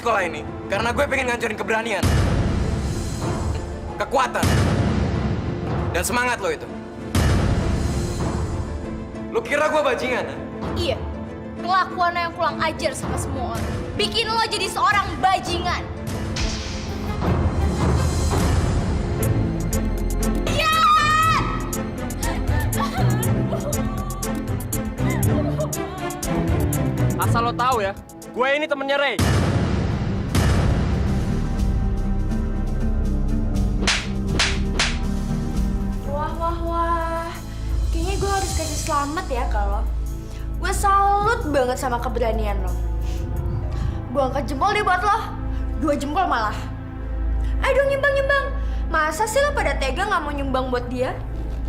sekolah ini karena gue pengen ngancurin keberanian, kekuatan, dan semangat lo itu. Lo kira gue bajingan? Iya, kelakuannya yang kurang ajar sama semua orang. Bikin lo jadi seorang bajingan. Iya! Asal lo tahu ya, gue ini temennya Ray. Wah. Kayaknya gue harus kasih selamat ya kalau gue salut banget sama keberanian lo. Gue angkat jempol deh buat lo. 2 jempol malah. Ayo dong nyumbang. Masa sih lo pada tega nggak mau nyumbang buat dia?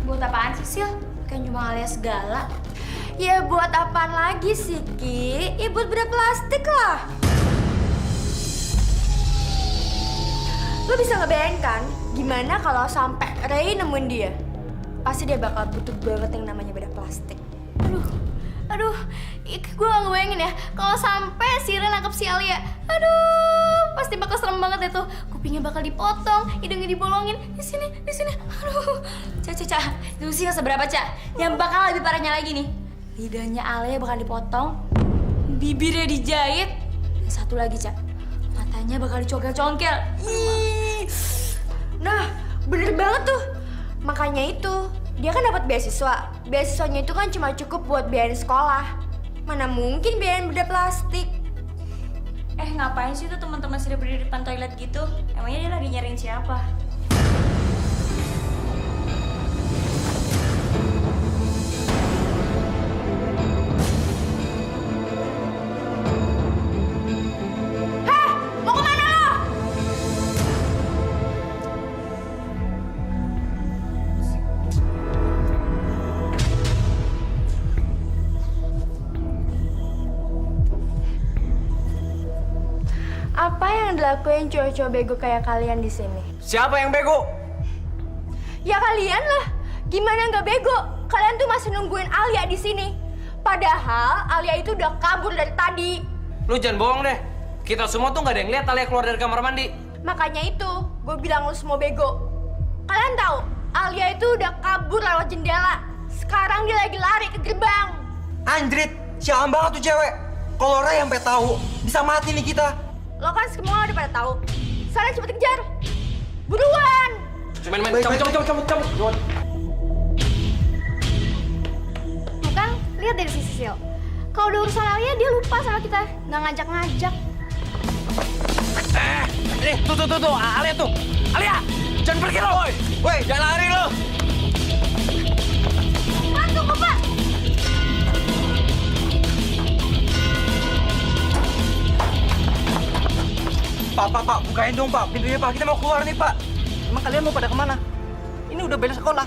Buat apaan sih, Sil? Kayak nyumbang alias segala. Ya buat apaan lagi sih, Ki? Ya buat bedah plastik lah. Lo bisa ngebayangin kan gimana kalau sampai Ray nemuin dia? Pasti dia bakal butuh banget yang namanya bedah plastik. Aduh, gue gak ngebayangin ya kalau sampai si Ray nangkep si Alia. Aduh, pasti bakal serem banget deh tuh. Kupingnya bakal dipotong, hidungnya dibolongin. Di sini. Aduh, Ca, itu sih gak seberapa, Ca. Yang bakal lebih parahnya lagi nih, lidahnya Alia bakal dipotong, bibirnya dijahit, dan satu lagi, Ca, matanya bakal dicongkel-congkel. Ih. Nah, bener banget tuh. Makanya itu, dia kan dapat beasiswa. Beasiswanya itu kan cuma cukup buat biayain sekolah. Mana mungkin biayain bedah plastik. Ngapain sih tuh teman-teman sudah berdiri di depan toilet gitu? Emangnya dia lagi nyariin siapa? Mau kemana lo? Apa yang dilakuin cowok-cowok bego kayak kalian di sini? Siapa yang bego? Ya kalian lah. Gimana nggak bego? Kalian tuh masih nungguin Alia di sini. Padahal Alia itu udah kabur dari tadi. Lu jangan bohong deh. Kita semua tuh nggak ada yang lihat Alia keluar dari kamar mandi. Makanya itu, gue bilang lu semua bego. Kalian tahu, Alia itu udah kabur lewat jendela. Sekarang dia lagi lari ke gerbang. Anjrit, siapa banget tuh cewek. Kalau Ray sampai tahu, bisa mati nih kita. Lo kan semua udah pada tahu. Sekarang cepet kejar. Buruan! Main-main, cabut. Tuh kan, lihat dari sisi Sil. Kalau udah urusan Alia, dia lupa sama kita. Nggak ngajak-ngajak. Tuh, Alia tuh. Alia, jangan pergi lo. Woi, jangan lari lo. Pak, tunggu, Pak! Pak, bukain dong, Pak. Pintunya, Pak. Kita mau keluar nih, Pak. Emang kalian mau pada kemana? Ini udah bel sekolah.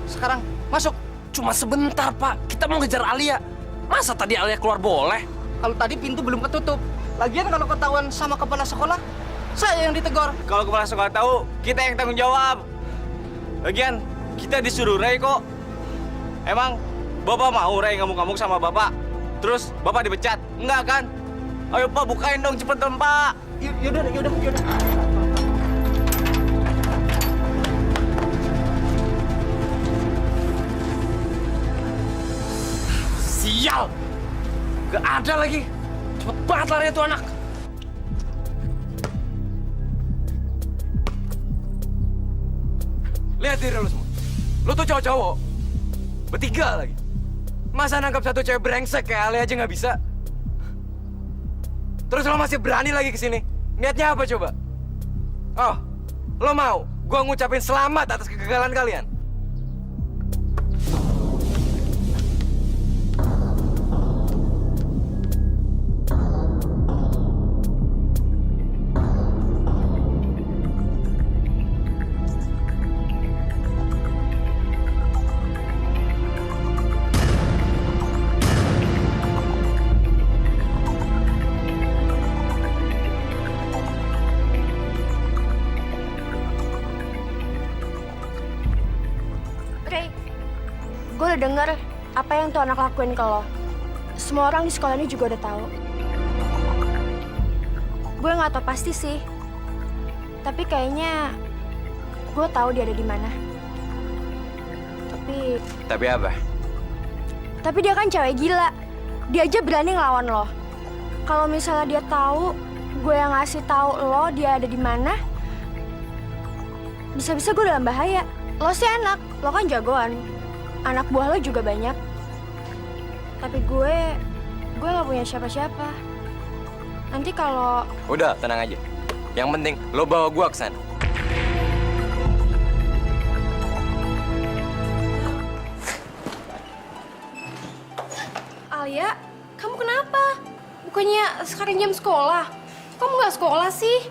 Sekarang masuk. Cuma sebentar, Pak. Kita mau ngejar Alia. Masa tadi Alia keluar boleh? Kalau tadi pintu belum ketutup. Lagian kalau ketahuan sama kepala sekolah, saya yang ditegor. Kalau kepala sekolah tahu, kita yang tanggung jawab. Lagian, kita disuruh Ray kok. Emang Bapak mau Ray ngamuk-ngamuk sama Bapak? Terus Bapak dipecat? Enggak kan? Ayo Pak, bukain dong cepetan Pak. Yaudah. Sial! Gak ada lagi. Cepet banget lari tuh anak. Lihat diri lu semua. Lu tuh cowok-cowok. Bertiga lagi. Masa nangkap satu cewek brengsek kayak Ale aja nggak bisa? Terus lo masih berani lagi kesini? Niatnya apa coba? Oh, lo mau gua ngucapin selamat atas kegagalan kalian? Gue udah denger apa yang tuh anak lakuin ke lo. Semua orang di sekolah ini juga udah tahu. Gue nggak tahu pasti sih. Tapi kayaknya gue tahu dia ada di mana. Tapi apa? Tapi dia kan cewek gila. Dia aja berani ngelawan lo. Kalau misalnya dia tahu gue yang ngasih tahu lo dia ada di mana, bisa-bisa gue dalam bahaya. Lo sih enak, lo kan jagoan. Anak buah lo juga banyak. Tapi gue nggak punya siapa-siapa. Nanti kalau Udah, tenang aja. Yang penting lo bawa gua ke sana. Alia, kamu kenapa? Bukannya sekarang jam sekolah? Kamu nggak sekolah sih?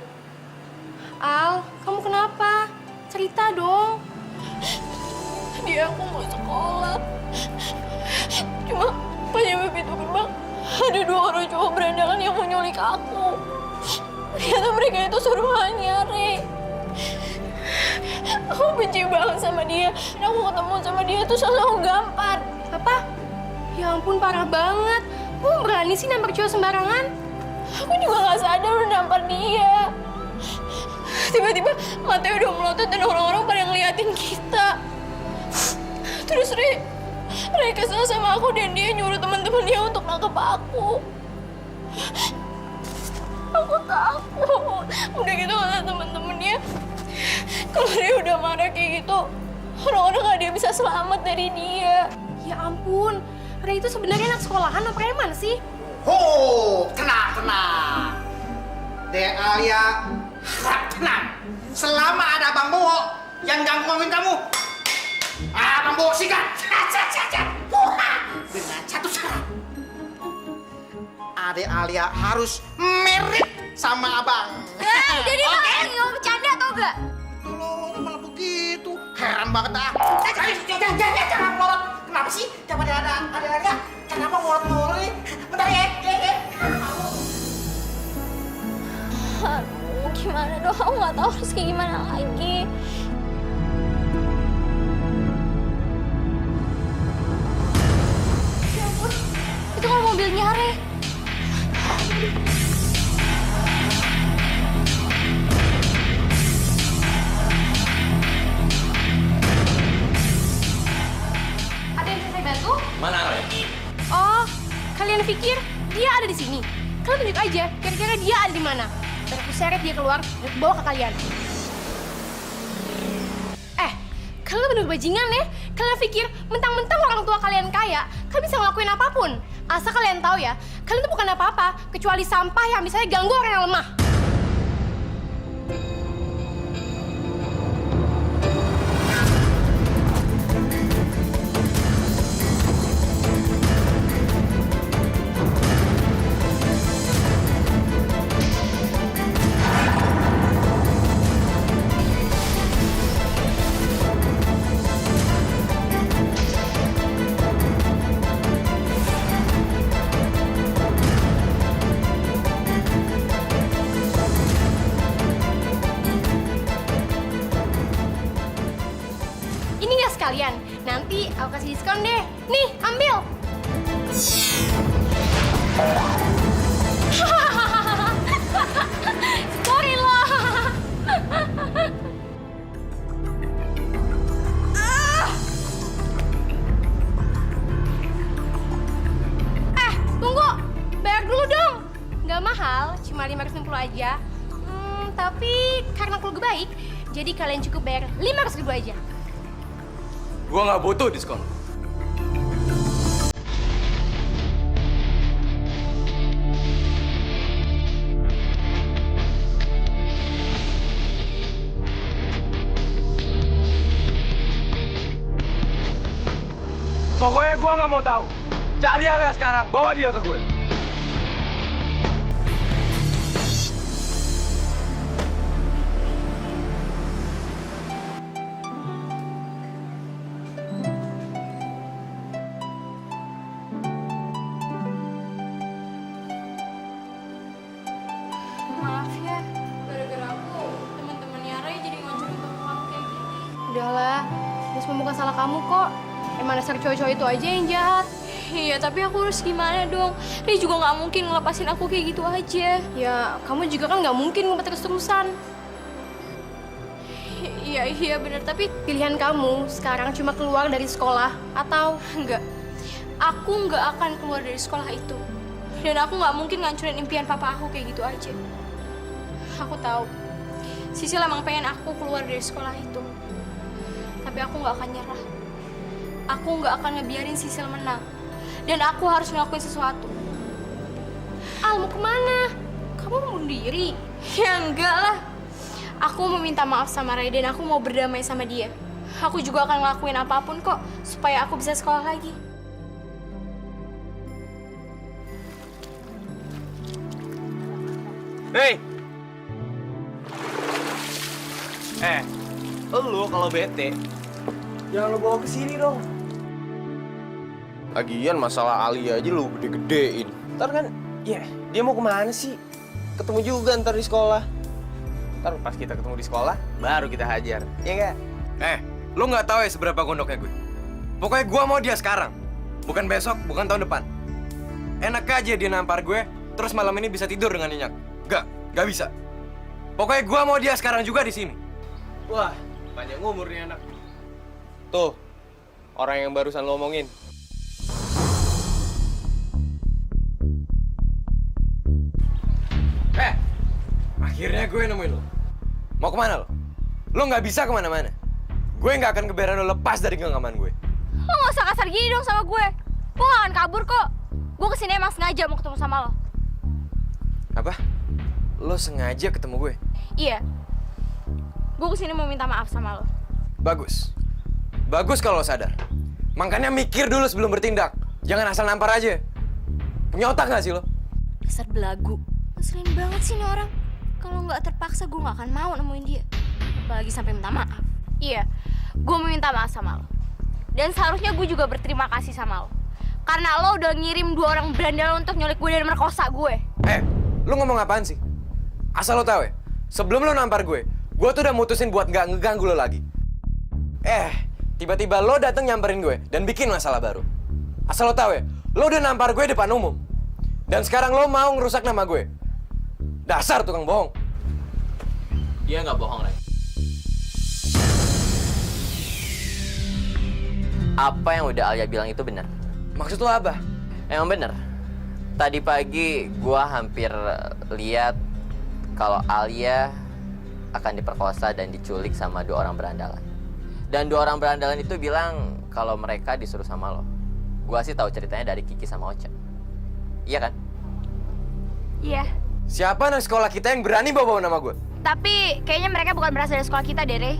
Al, kamu kenapa? Cerita dong. Dia aku mau sekolah. Cuma pas nyampe pintu gerbang, ada 2 orang cowok berandalan yang mau nyulik aku. Ternyata mereka itu suruhannya, Re. Aku benci banget sama dia. Dan aku ketemu sama dia tuh selalu aku gampar. Apa? Ya ampun, parah banget. Kamu berani sih nampar cowok sembarangan? Aku juga gak sadar udah nampar dia. Tiba-tiba matanya udah melotot dan orang-orang pada ngeliatin kita. Terus Re kesel sama aku dan dia nyuruh teman-teman dia untuk nangkep aku. Aku takut. Udah gitu kata teman-temannya, kalau dia udah marah kayak gitu, orang-orang gak ada yang bisa selamat dari dia. Ya ampun, Ray itu sebenarnya anak sekolahan apa preman sih? Tenang. Dek Alia, harap tenang. Selama ada Bang Bowo yang gangguin kamu, Bang Bowo sikat. Dengan satu syarat. Adek Alia harus merit sama abang. Jadi nggak mau bercanda atau enggak? Lo malah begitu. Heran banget ah. Jangan ngorot. Kenapa sih? Coba ada Alia. Kenapa ngorot-ngorot? Bentar ya. Aduh, gimana dong? Aku nggak tahu harus kayak gimana lagi. Ya ampun, itu kan mobilnya Re. Ada yang bisa saya bantu? Mana Ray? Oh, kalian pikir dia ada di sini? Kalian tunjuk aja, kira-kira dia ada di mana? Dan aku seret dia keluar dan bawa ke kalian. Kalian bener bajingan ya? Kalian pikir mentang-mentang orang tua kalian kaya, kalian bisa ngelakuin apapun? Asal kalian tahu ya, kalian tuh bukan apa-apa, kecuali sampah yang bisa ganggu orang yang lemah. Kalian, nanti aku kasih diskon deh. Nih, ambil. Sorry loh. Tunggu. Bayar dulu dong. Nggak mahal, cuma 560 aja. Tapi karena keluarga baik, jadi kalian cukup bayar 500.000 aja. Gua nggak butuh diskon. Pokoknya gua nggak mau tahu. Cari Alia sekarang, bawa dia ke gue. Maaf ya, gara-gara aku, teman-temannya Ray jadi ngancurin toko kamu kayak gini. Udahlah, ini semua bukan salah kamu kok. Emang dasar cowok-cowok itu aja yang jahat. Iya, tapi aku harus gimana dong? Ri juga nggak mungkin ngelepasin aku kayak gitu aja. Ya, kamu juga kan nggak mungkin ngumpet terus-terusan. Iya bener, tapi Pilihan kamu sekarang cuma keluar dari sekolah atau enggak. Aku nggak akan keluar dari sekolah itu. Dan aku nggak mungkin ngancurin impian papa aku kayak gitu aja. Aku tahu, Sisil emang pengen aku keluar dari sekolah itu. Tapi aku nggak akan nyerah. Aku nggak akan ngebiarin Sisil menang. Dan aku harus ngelakuin sesuatu. Al mau kemana? Kamu mau bunuh diri? Ya enggak lah. Aku mau minta maaf sama Ray dan aku mau berdamai sama dia. Aku juga akan ngelakuin apapun kok supaya aku bisa sekolah lagi. Hei! Lu kalau bete, jangan lu bawa ke sini dong. Lagian masalah Alia aja lu gede-gedein. Ntar kan, dia mau kemana sih? Ketemu juga ntar di sekolah. Ntar pas kita ketemu di sekolah, baru kita hajar. Iya nggak? Lu nggak tahu ya seberapa gondoknya gue. Pokoknya gue mau dia sekarang. Bukan besok, bukan tahun depan. Enak aja dia nampar gue, terus malam ini bisa tidur dengan nyenyak. Nggak bisa. Pokoknya gue mau dia sekarang juga di sini. Wah, panjang umur nih anak. Tuh, orang yang barusan lo omongin. Akhirnya gue nemuin lo. Mau kemana lo? Lo nggak bisa kemana-mana. Gue nggak akan kebiarin lo lepas dari genggaman gue. Lo nggak usah kasar gini dong sama gue. Gue gak akan kabur kok. Gue kesini emang sengaja mau ketemu sama lo. Apa? Lo sengaja ketemu gue? Iya. Gue kesini mau minta maaf sama lo. Bagus. Bagus kalau lo sadar. Makanya mikir dulu sebelum bertindak. Jangan asal nampar aja. Punya otak nggak sih lo? Dasar belagu. Ngeselin banget sih nih orang. Kalau nggak terpaksa gue nggak akan mau nemuin dia. Apalagi sampai minta maaf. Iya, gue mau minta maaf sama lo. Dan seharusnya gue juga berterima kasih sama lo. Karena lo udah ngirim 2 orang berandal untuk nyulik gue dan merkosa gue. Lo ngomong apaan sih? Asal lo tahu ya, sebelum lo nampar gue tuh udah mutusin buat nggak ngeganggu lo lagi. Tiba-tiba lo dateng nyamperin gue dan bikin masalah baru. Asal lo tahu ya, lo udah nampar gue depan umum. Dan sekarang lo mau ngerusak nama gue. Dasar tukang bohong. Dia nggak bohong, Ray. Apa yang udah Alia bilang itu benar? Maksud lo apa? Emang bener. Tadi pagi gua hampir lihat kalau Alia akan diperkosa dan diculik sama 2 orang berandalan. Dan 2 orang berandalan itu bilang kalau mereka disuruh sama lo. Gua sih tahu ceritanya dari Kiki sama Ocha. Iya kan? Iya. Siapa anak sekolah kita yang berani bawa-bawa nama gue? Tapi kayaknya mereka bukan berasal dari sekolah kita deh, Rey.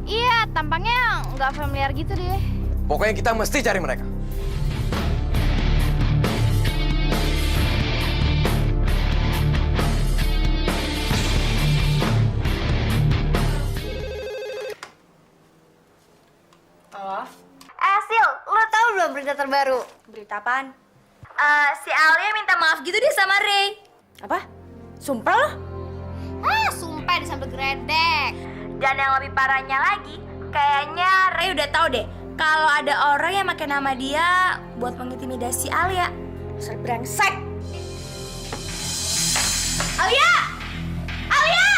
Iya, tampangnya nggak familiar gitu deh. Pokoknya kita mesti cari mereka. Halo? Sil, lo tau belum berita terbaru? Berita apaan? Si Alia minta maaf gitu deh sama Rey. Apa? Sumpah lo? Sumpah disambil geredek. Dan yang lebih parahnya lagi, kayaknya Rey udah tahu deh kalau ada orang yang pakai nama dia buat mengintimidasi Alia. Dasar brengsek. Alia! Alia!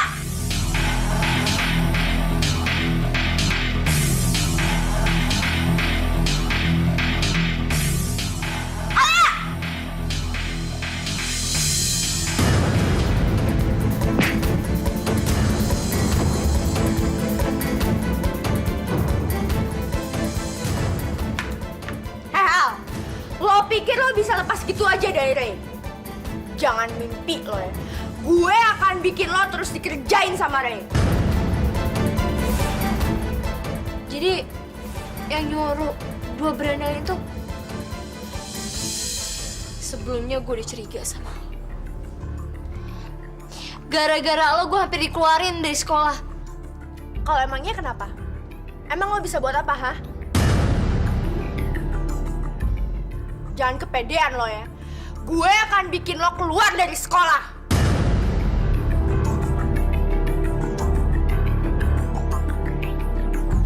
Lo pikir lo bisa lepas gitu aja dari Rey? Jangan mimpi lo ya. Gue akan bikin lo terus dikerjain sama Rey. Jadi yang nyuruh 2 berandal itu sebelumnya gue udah curiga sama lo. Gara-gara lo gue hampir dikeluarin dari sekolah. Kalau emangnya kenapa? Emang lo bisa buat apa, ha? Jangan kepedean lo ya. Gue akan bikin lo keluar dari sekolah.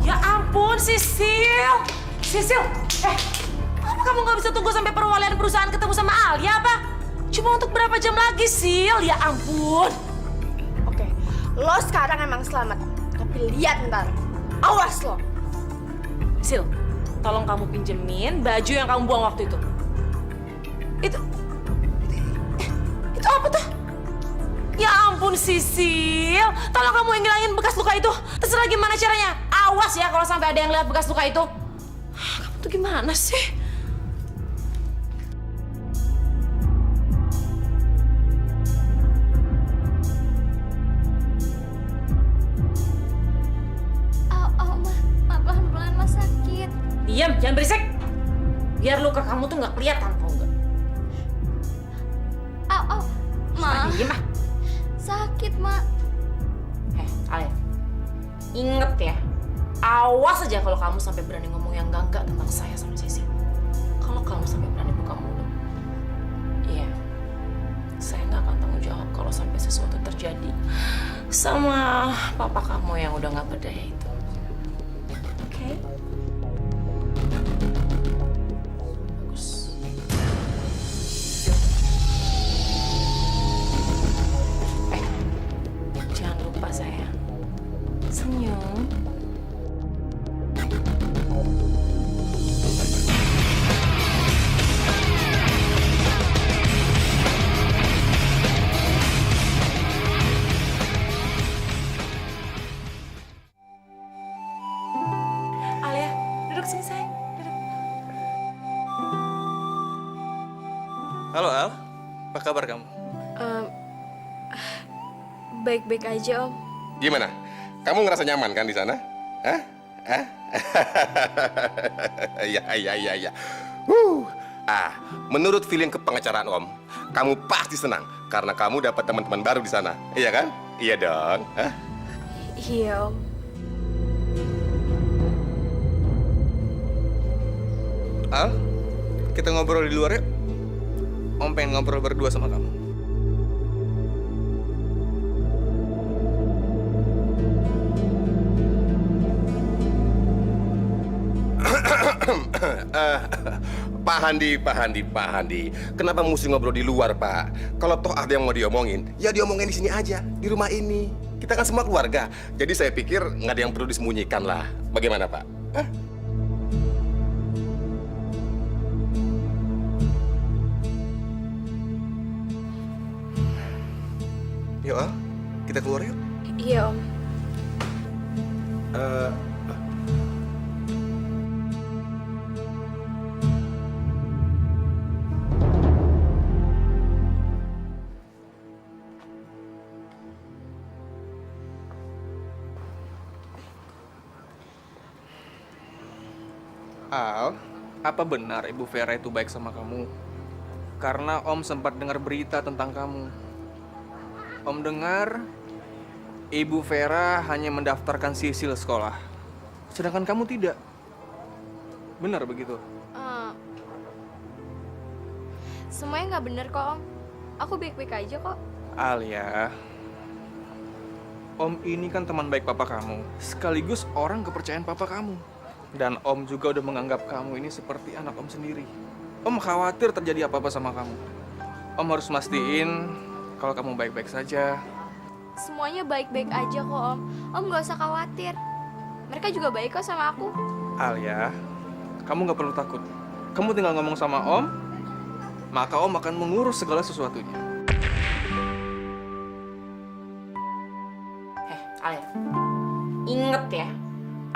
Ya ampun, Sisil. Sisil, kamu kamu nggak bisa tunggu sampai perwalian perusahaan ketemu sama Alia apa? Cuma untuk berapa jam lagi, Sil? Ya ampun. Oke, lo sekarang emang selamat. Tapi lihat ntar. Awas lo. Sil, tolong kamu pinjemin baju yang kamu buang waktu itu. Itu apa tuh? Ya ampun, Sisil. Tolong kamu ngilangin bekas luka itu. Terserah gimana caranya. Awas ya kalau sampai ada yang lihat bekas luka itu. Kamu tuh gimana sih? Ma, pelan-pelan, Ma, sakit. Diam, jangan berisik. Biar luka kamu tuh nggak kelihatan, tau nggak? Ma. Diem ah. Sakit, Ma. Alia, inget ya. Awas aja kalau kamu sampai berani ngomong yang enggak tentang saya sama Sisi. Kalau kamu sampai berani buka mulut, iya, saya nggak akan tanggung jawab kalau sampai sesuatu terjadi sama papa kamu yang udah nggak berdaya itu. Oke? Bagus. Jangan lupa sayang, senyum. Alia, duduk sini sayang. Duduk. Halo Al, apa kabar kamu? Baik-baik aja, Om. Gimana? Kamu ngerasa nyaman kan di sana? Hah? Hah? Ya. Menurut feeling kepengacaraan Om, kamu pasti senang karena kamu dapat teman-teman baru di sana. Iya kan? Iya dong. Hah? Iya, Om. Al, kita ngobrol di luar yuk. Om pengen ngobrol berdua sama kamu. Pak Handi. Kenapa mesti ngobrol di luar, Pak? Kalau toh ada yang mau diomongin, ya diomongin di sini aja, di rumah ini. Kita kan semua keluarga. Jadi saya pikir nggak ada yang perlu disembunyikan lah. Bagaimana, Pak? Hah? Yuk Al, kita keluar yuk. Iya, Om. Al, apa benar Ibu Vera itu baik sama kamu? Karena Om sempat dengar berita tentang kamu. Om dengar Ibu Vera hanya mendaftarkan Sisil sekolah, sedangkan kamu tidak. Benar begitu? Semuanya nggak bener kok, Om. Aku baik-baik aja kok. Alia, Om ini kan teman baik papa kamu, sekaligus orang kepercayaan papa kamu. Dan Om juga udah menganggap kamu ini seperti anak Om sendiri. Om khawatir terjadi apa-apa sama kamu. Om harus mastiin kalau kamu baik-baik saja. Semuanya baik-baik aja kok, Om. Om nggak usah khawatir. Mereka juga baik kok sama aku. Alia, kamu nggak perlu takut. Kamu tinggal ngomong sama Om, maka Om akan mengurus segala sesuatunya. Alia, inget ya.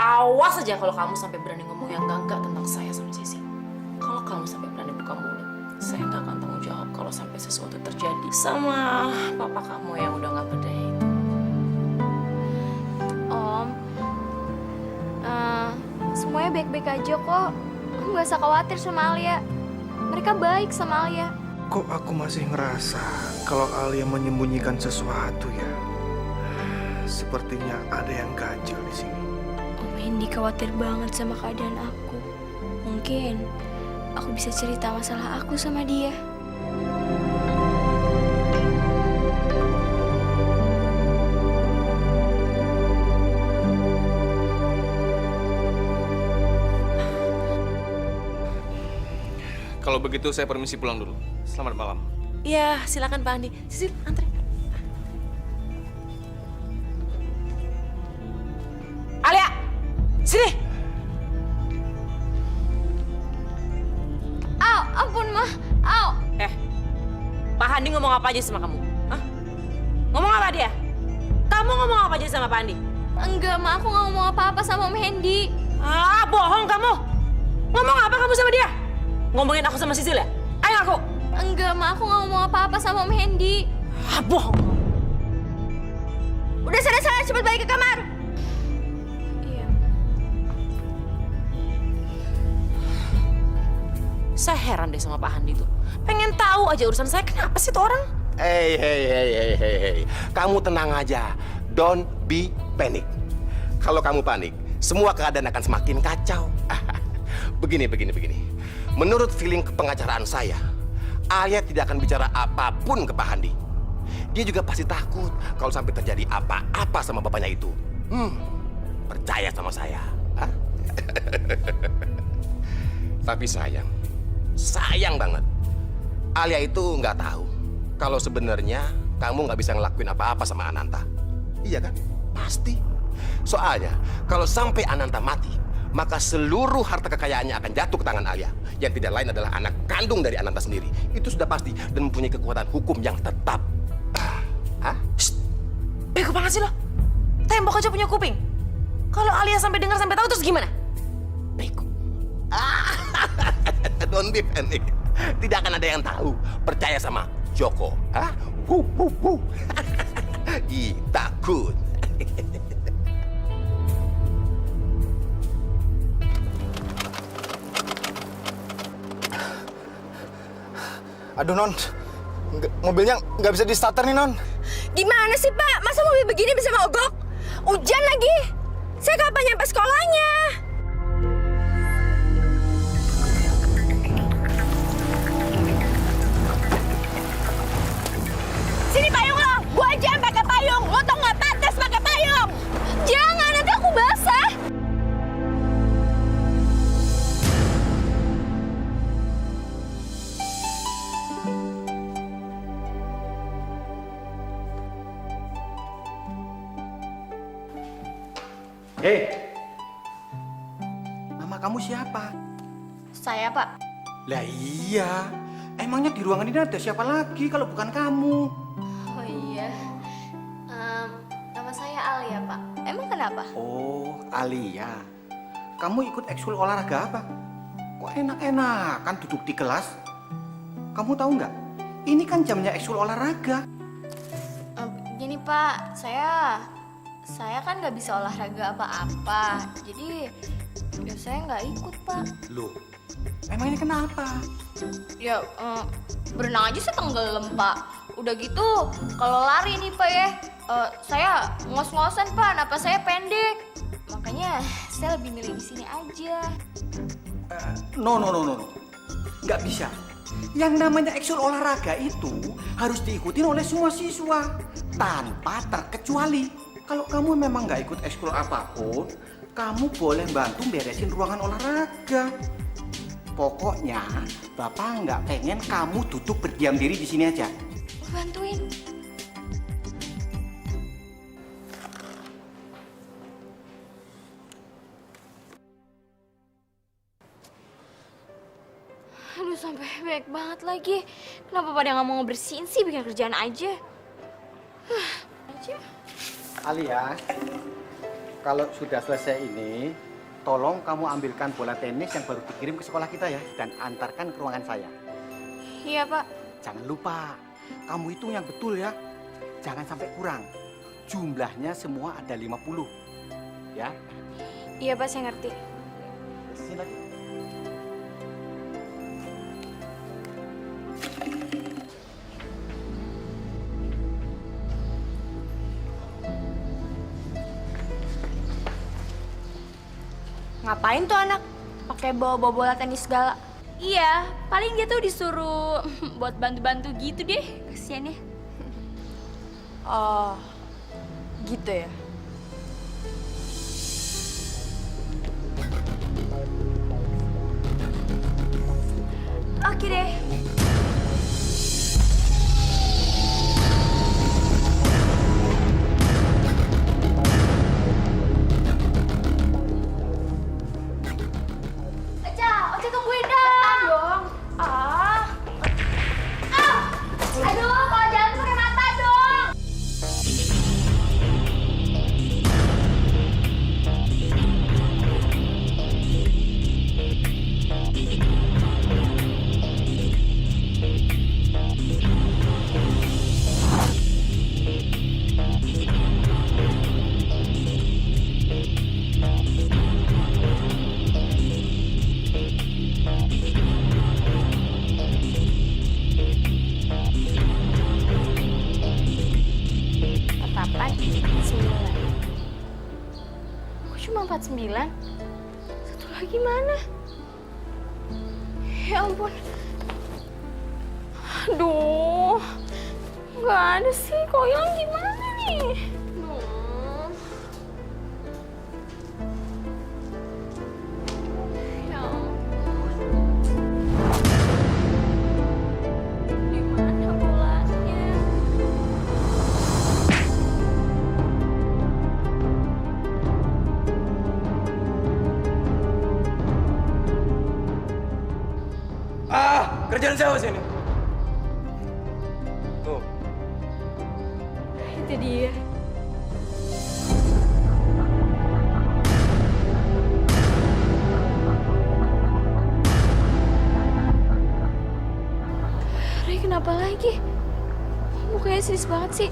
Awas aja kalau kamu sampai berani ngomong yang enggak tentang saya sama Sisi. Kalau kamu sampai berani buka mulut, saya nggak akan tanggung jawab kalau sampai sesuatu terjadi sama papa kamu yang udah nggak berdaya itu. Om, semuanya baik-baik aja kok. Om nggak usah khawatir sama Alia. Mereka baik sama Alia. Kok aku masih ngerasa kalau Alia menyembunyikan sesuatu ya? Sepertinya ada yang ganjil di sini. Om Hendy khawatir banget sama keadaan aku. Mungkin aku bisa cerita masalah aku sama dia. kalau begitu saya permisi pulang dulu. Selamat malam. Iya, silakan Pak Andi. Sisil, antri. Alia, sini. Au, ampun mah, au. Pak Andi ngomong apa aja sama kamu? Hah? Ngomong apa dia? Kamu ngomong apa aja sama Pak Andi? Enggak, Ma, aku nggak ngomong apa-apa sama Om Hendy. Ah, bohong kamu. Ngomong apa kamu sama dia? Ngomongin aku sama Sisil ya? Ayo aku. Enggak, Ma, aku nggak ngomong apa-apa sama Om Hendy. Ah, bohong kamu. Udah sana, cepet balik ke kamar. Iya. Saya heran deh sama Pak Andi tuh. Pengen tahu aja urusan saya, kenapa sih tuh orang? Hey. Kamu tenang aja. Don't be panic. Kalau kamu panik, semua keadaan akan semakin kacau. Begini. Menurut feeling pengacaraan saya, Alia tidak akan bicara apapun ke Pak Handi. Dia juga pasti takut kalau sampai terjadi apa-apa sama bapaknya itu. Percaya sama saya. Tapi sayang banget. Alia itu nggak tahu kalau sebenarnya kamu nggak bisa ngelakuin apa-apa sama Ananta. Iya kan? Pasti. Soalnya kalau sampai Ananta mati, maka seluruh harta kekayaannya akan jatuh ke tangan Alia. Yang tidak lain adalah anak kandung dari Ananta sendiri. Itu sudah pasti dan mempunyai kekuatan hukum yang tetap. Bego banget sih lo. Tembok aja punya kuping. Kalau Alia sampai dengar sampai tahu terus gimana? Bego. Don't be panic. Tidak akan ada yang tahu. Percaya sama Joko. Ih, takut. Aduh, Non. Mobilnya nggak bisa di-starter nih, Non. Gimana sih, Pak? Masa mobil begini bisa mogok? Hujan lagi. Saya kapan nyampe sekolahnya? Sini payung lo. Gua aja yang pakai payung. Lo tau nggak pantas pakai payung? Jangan, nanti aku basah. Hei, nama kamu siapa? Saya, Pak. Lah iya, emangnya di ruangan ini ada siapa lagi kalau bukan kamu? Oh iya. Nama saya Alia, Pak. Emang kenapa? Oh, Alia. Kamu ikut ekskul olahraga apa? Kok enak-enakan duduk di kelas? Kamu tahu nggak? Ini kan jamnya ekskul olahraga. Gini, Pak. Saya kan nggak bisa olahraga apa-apa. Jadi, ya saya nggak ikut, Pak. Loh, emangnya kenapa? Ya, berenang aja saya tenggelam, Pak. Udah gitu, kalau lari nih, Pak ya, saya ngos-ngosan, Pak. Napas saya pendek. Makanya saya lebih milih di sini aja. No. Nggak bisa. Yang namanya ekskul olahraga itu harus diikutin oleh semua siswa tanpa terkecuali. Kalau kamu memang nggak ikut ekskul apapun, kamu boleh bantu beresin ruangan olahraga. Pokoknya, Bapak nggak pengen kamu duduk berdiam diri di sini aja. Bantuin. Aduh, sampai banyak banget lagi. Kenapa pada nggak mau ngebersihin sih, bikin kerjaan aja? Alia, kalau sudah selesai ini, tolong kamu ambilkan bola tenis yang baru dikirim ke sekolah kita ya, dan antarkan ke ruangan saya. Iya, Pak. Jangan lupa, kamu hitung yang betul ya. Jangan sampai kurang. Jumlahnya semua ada 50. Ya? Iya, Pak, saya ngerti. Sini lagi. Ngapain tuh anak? Pakai bawa bola tenis segala. Iya, paling dia tuh disuruh buat bantu-bantu gitu deh, kasihan ya. Oh, gitu ya? Oke deh. Ocha tungguin dong. Aduh, kalau jalan pakai mata dong. Empat 9. Kok cuma 49? Satu lagi mana? Ya ampun. Aduh. Nggak ada sih. Kok hilang gimana nih? Aduh. Ya ampun. Di mana bolanya? Kerjaan siapa sih ini? Tuh. Itu dia. Ray kenapa lagi? Mukanya serius banget sih.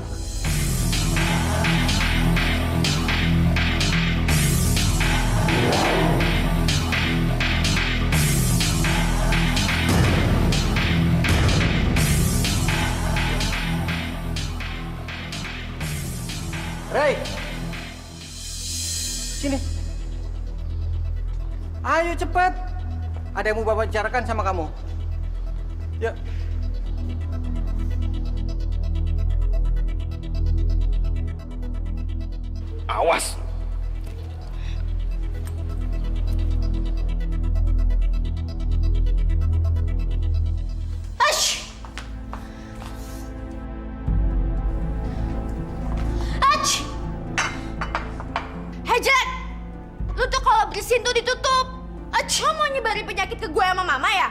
Ray, sini. Ayo cepat. Ada yang mau Bapak bicarakan sama kamu. Yuk. Awas. Jack, lu tuh kalau bersihin tuh ditutup. Lo mau nyebarin penyakit ke gue sama mama ya?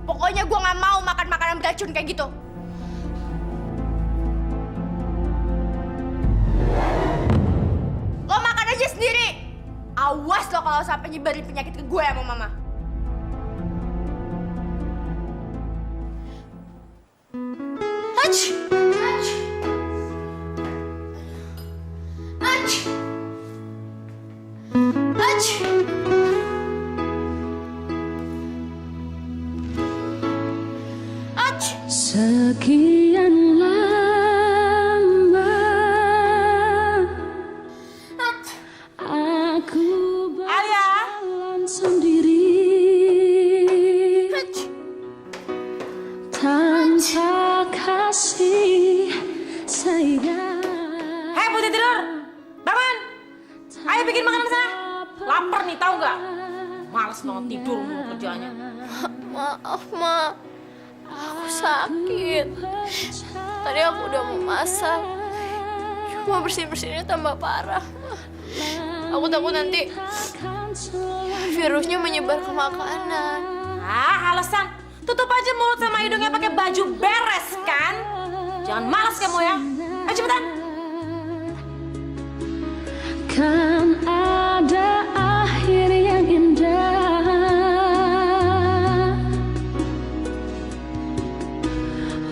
Pokoknya gue nggak mau makan makanan beracun kayak gitu. Lo makan aja sendiri. Awas lo kalau sampai nyebarin penyakit ke gue sama mama. Ach! Ach! Ach! Ach! Ach! Sekian lama aku berjalan sendiri tanpa kasih sayang. Hei putih tidur, bangun. Ayo bikin makanan sana. Lapar nih tahu nggak? Males banget tidur mulu kerjanya. Maaf, Ma. Aku sakit. Tadi aku udah mau masak. Cuma bersih-bersihnya tambah parah. Aku takut nanti virusnya menyebar ke makanan. Alasan. Tutup aja mulut sama hidungnya pakai baju beres kan? Jangan malas kamu ya. Ayo cepetan. Kan ada akhir yang indah,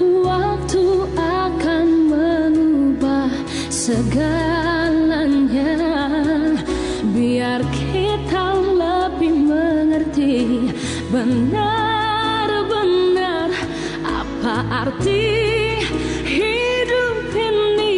waktu akan mengubah segalanya. Biar kita lebih mengerti benar-benar apa arti hidup ini.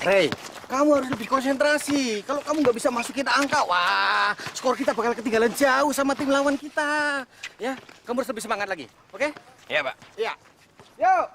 Hey, kamu harus lebih konsentrasi. Kalau kamu nggak bisa masukin angka, wah, skor kita bakal ketinggalan jauh sama tim lawan kita. Ya, kamu harus lebih semangat lagi, oke? Iya, Pak. Iya. Yuk.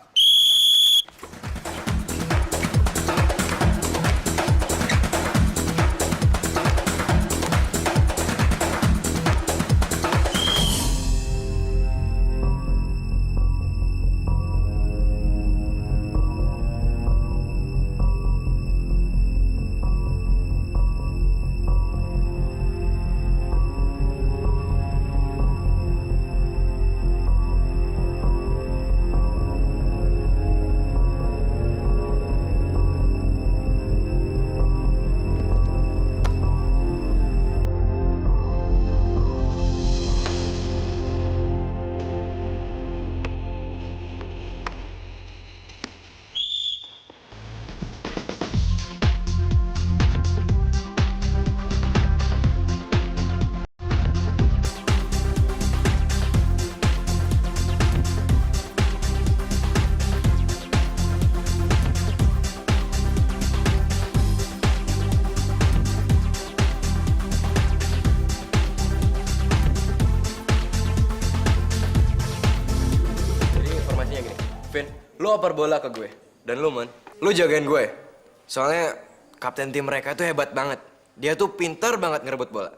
Vin, lu oper bola ke gue. Dan lu, Man, lu jagain gue. Soalnya kapten tim mereka tuh hebat banget. Dia tuh pinter banget ngerebut bola.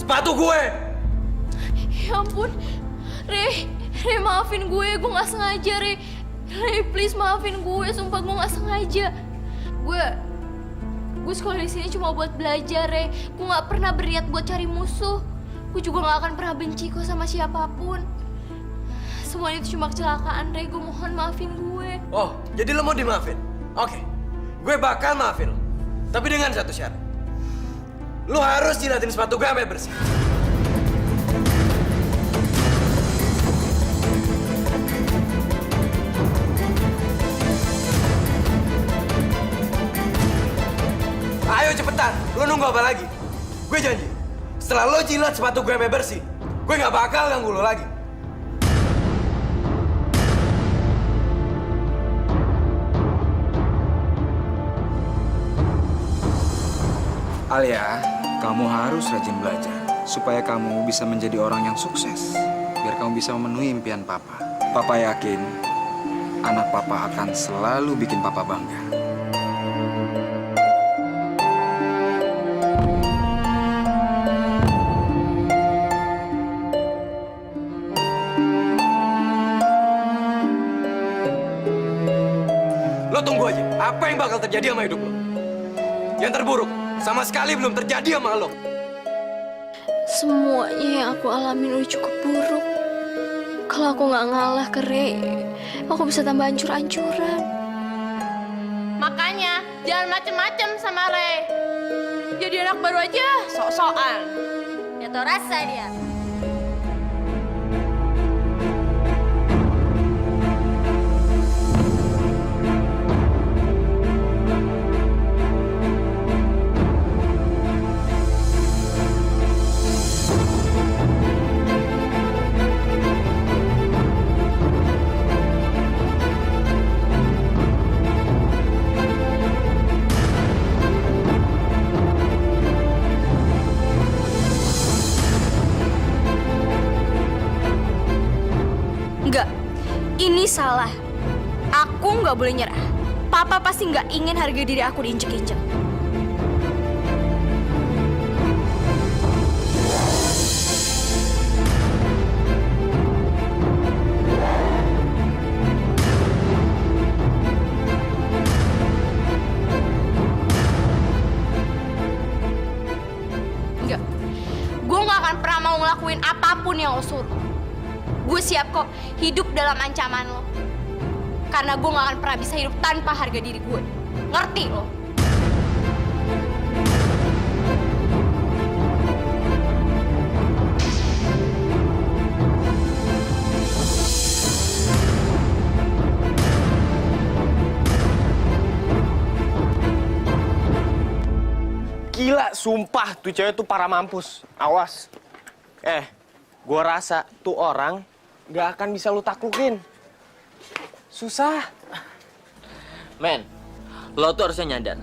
Sepatu gue! Ya ampun, Re maafin gue nggak sengaja, Re, please maafin gue, sumpah gue nggak sengaja. Gue sekolah di sini cuma buat belajar, Re. Gue nggak pernah berniat buat cari musuh. Gue juga nggak akan pernah benci kok sama siapapun. Semua itu cuma kecelakaan, Re. Gue mohon maafin gue. Oh, jadi lo mau dimaafin? Oke, gue bakal maafin lo. Tapi dengan satu syarat. Lo harus jilatin sepatu gue sampai bersih. Ayo cepetan, lo nunggu apa lagi? Gue janji, setelah lo jilat sepatu gue sampai bersih, gue gak bakal ganggu lo lagi. Alia, kamu harus rajin belajar supaya kamu bisa menjadi orang yang sukses. Biar kamu bisa memenuhi impian Papa. Papa yakin anak Papa akan selalu bikin Papa bangga. Lo tunggu aja, apa yang bakal terjadi sama hidup lo? Yang terburuk sama sekali belum terjadi sama lo. Semuanya yang aku alamin udah cukup buruk. Kalau aku nggak ngalah ke Re, aku bisa tambah hancur-hancuran. Makanya jangan macem-macem sama Re. Jadi anak baru aja sok-sokan. Ya tau rasa dia. Enggak, ini salah. Aku nggak boleh nyerah. Papa pasti nggak ingin harga diri aku diinjek-injek. Enggak, gue nggak akan pernah mau ngelakuin apapun yang lo suruh. Gue siap kok hidup dalam ancaman lo. Karena gue gak akan pernah bisa hidup tanpa harga diri gue. Ngerti lo? Gila, sumpah tuh cewek tuh parah mampus. Awas. Gua rasa tuh orang gak akan bisa lu taklukin. Susah. Men, lo tuh harusnya nyadar.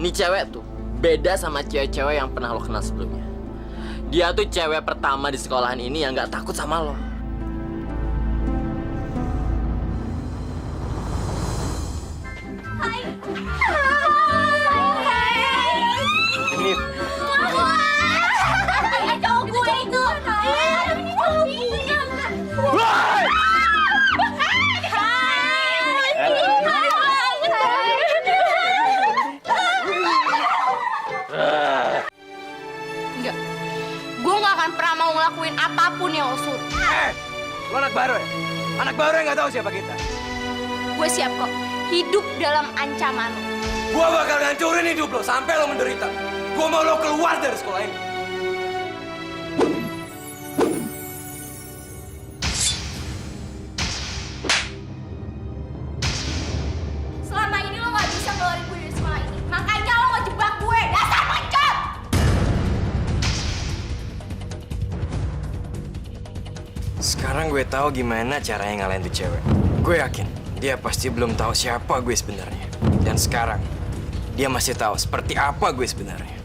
Nih cewek tuh beda sama cewek-cewek yang pernah lo kenal sebelumnya. Dia tuh cewek pertama di sekolahan ini yang gak takut sama lo. Ini Cowok gue itu. Enggak. Gue gak akan pernah mau ngelakuin apapun yang lo suruh. Lo anak baru ya? Anak baru yang nggak tahu siapa kita. Gue siap kok hidup dalam ancaman lo. Gua bakal ngancurin hidup lo sampai lo menderita. Gua mau lo keluar dari sekolah ini. Selama ini lo gak bisa ngeluarin gue dari sekolah ini. Makanya lo ngejebak gue. Dasar pencut! Sekarang gue tahu gimana caranya ngalahin tuh cewek. Gue yakin dia pasti belum tahu siapa gue sebenarnya. Dan sekarang dia masih tahu seperti apa gue sebenarnya.